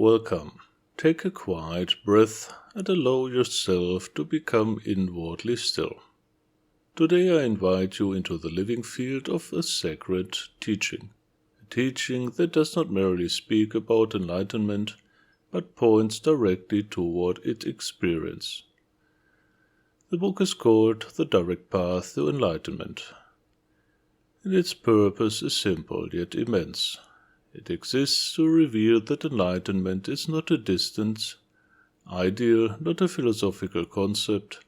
Welcome. Take a quiet breath and allow yourself to become inwardly still. Today I invite you into the living field of a sacred teaching. A teaching that does not merely speak about enlightenment, but points directly toward its experience. The book is called The Direct Path to Enlightenment, and its purpose is simple yet immense. It exists to reveal that enlightenment is not a distant ideal, not a philosophical concept,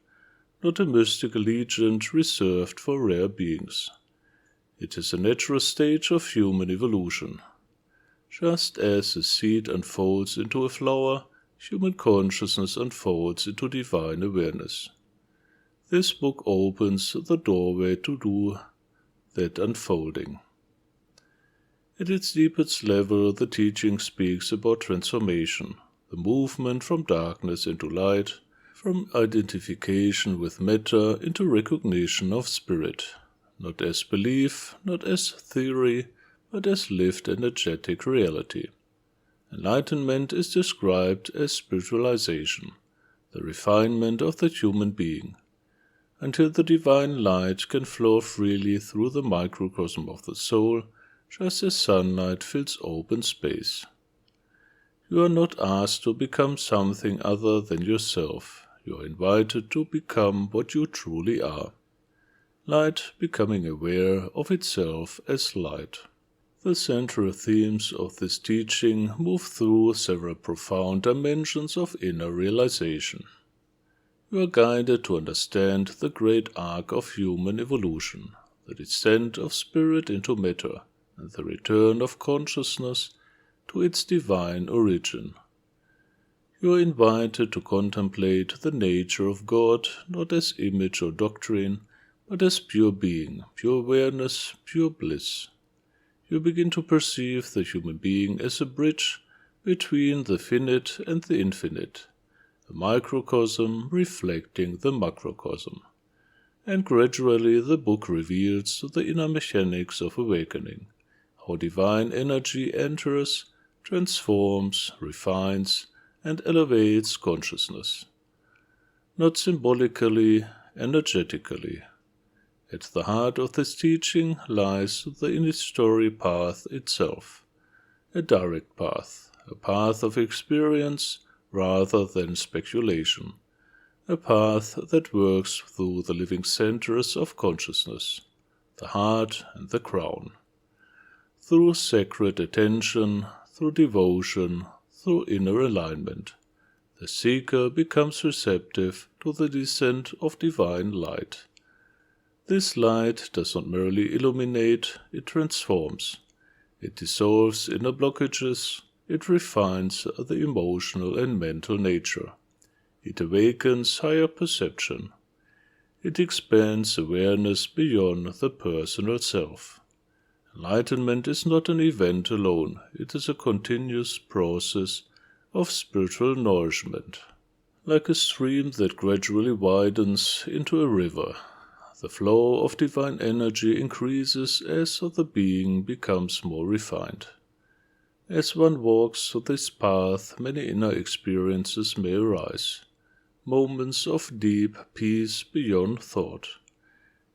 not a mystical legend reserved for rare beings. It is a natural stage of human evolution. Just as a seed unfolds into a flower, human consciousness unfolds into divine awareness. This book opens the doorway to do that unfolding. At its deepest level, the teaching speaks about transformation, the movement from darkness into light, from identification with matter into recognition of spirit, not as belief, not as theory, but as lived energetic reality. Enlightenment is described as spiritualization, the refinement of the human being, until the divine light can flow freely through the microcosm of the soul, just as sunlight fills open space. You are not asked to become something other than yourself. You are invited to become what you truly are. Light becoming aware of itself as light. The central themes of this teaching move through several profound dimensions of inner realization. You are guided to understand the great arc of human evolution, the descent of spirit into matter, and the return of consciousness to its divine origin. You are invited to contemplate the nature of God not as image or doctrine, but as pure being, pure awareness, pure bliss. You begin to perceive the human being as a bridge between the finite and the infinite, a microcosm reflecting the macrocosm. And gradually the book reveals the inner mechanics of awakening, how divine energy enters, transforms, refines, and elevates consciousness. Not symbolically, energetically. At the heart of this teaching lies the initiatory path itself, a direct path, a path of experience rather than speculation, a path that works through the living centers of consciousness, the heart and the crown. Through sacred attention, through devotion, through inner alignment, the seeker becomes receptive to the descent of divine light. This light does not merely illuminate, it transforms. It dissolves inner blockages, it refines the emotional and mental nature. It awakens higher perception. It expands awareness beyond the personal self. Enlightenment is not an event alone, it is a continuous process of spiritual nourishment. Like a stream that gradually widens into a river, the flow of divine energy increases as the being becomes more refined. As one walks this path, many inner experiences may arise, moments of deep peace beyond thought,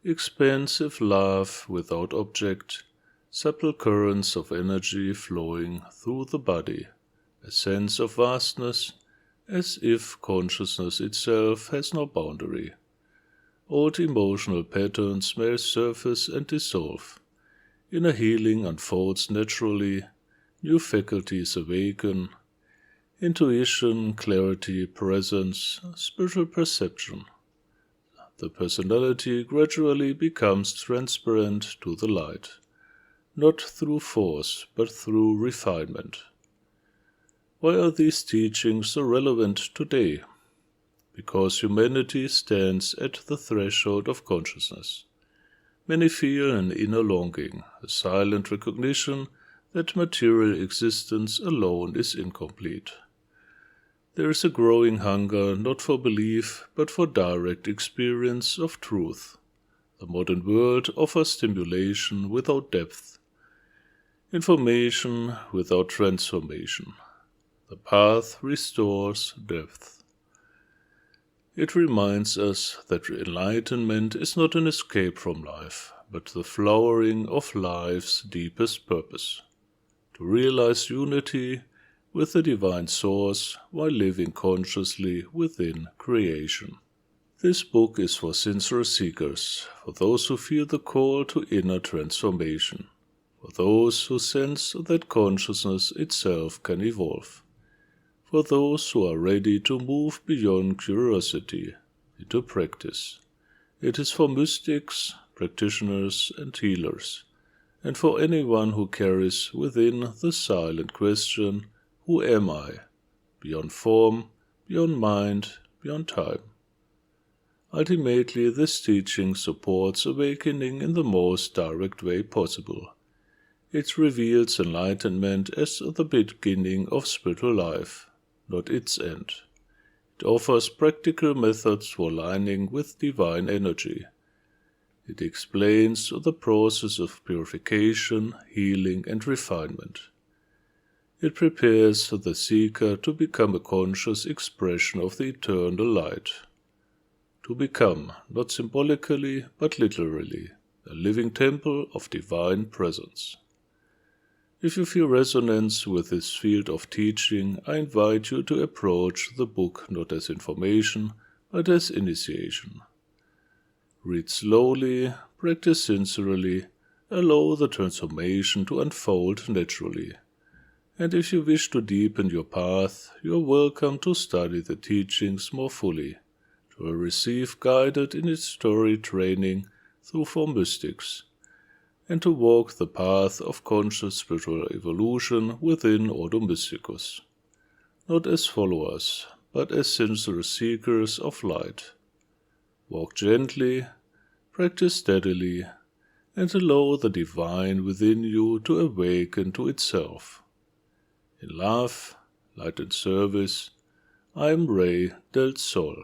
expansive love without object, subtle currents of energy flowing through the body, a sense of vastness, as if consciousness itself has no boundary. Old emotional patterns may surface and dissolve. Inner healing unfolds naturally, new faculties awaken, intuition, clarity, presence, spiritual perception. The personality gradually becomes transparent to the light, not through force, but through refinement. Why are these teachings so relevant today? Because humanity stands at the threshold of consciousness. Many feel an inner longing, a silent recognition that material existence alone is incomplete. There is a growing hunger not for belief, but for direct experience of truth. The modern world offers stimulation without depth, information without transformation. The path restores depth. It reminds us that enlightenment is not an escape from life, but the flowering of life's deepest purpose, to realize unity with the divine source while living consciously within creation. This book is for sincere seekers, for those who feel the call to inner transformation, for those who sense that consciousness itself can evolve, for those who are ready to move beyond curiosity into practice. It is for mystics, practitioners, and healers, and for anyone who carries within the silent question, "Who am I?" beyond form, beyond mind, beyond time. Ultimately, this teaching supports awakening in the most direct way possible. It reveals enlightenment as the beginning of spiritual life, not its end. It offers practical methods for aligning with divine energy. It explains the process of purification, healing, and refinement. It prepares the seeker to become a conscious expression of the eternal light. To become, not symbolically, but literally, a living temple of divine presence. If you feel resonance with this field of teaching, I invite you to approach the book not as information, but as initiation. Read slowly, practice sincerely, allow the transformation to unfold naturally. And if you wish to deepen your path, you are welcome to study the teachings more fully, to receive guided initiatory training through four mystics, and to walk the path of conscious spiritual evolution within Ordo Mysticus, not as followers, but as sincere seekers of light. Walk gently, practice steadily, and allow the divine within you to awaken to itself. In love, light and service, I am Ray del Sol.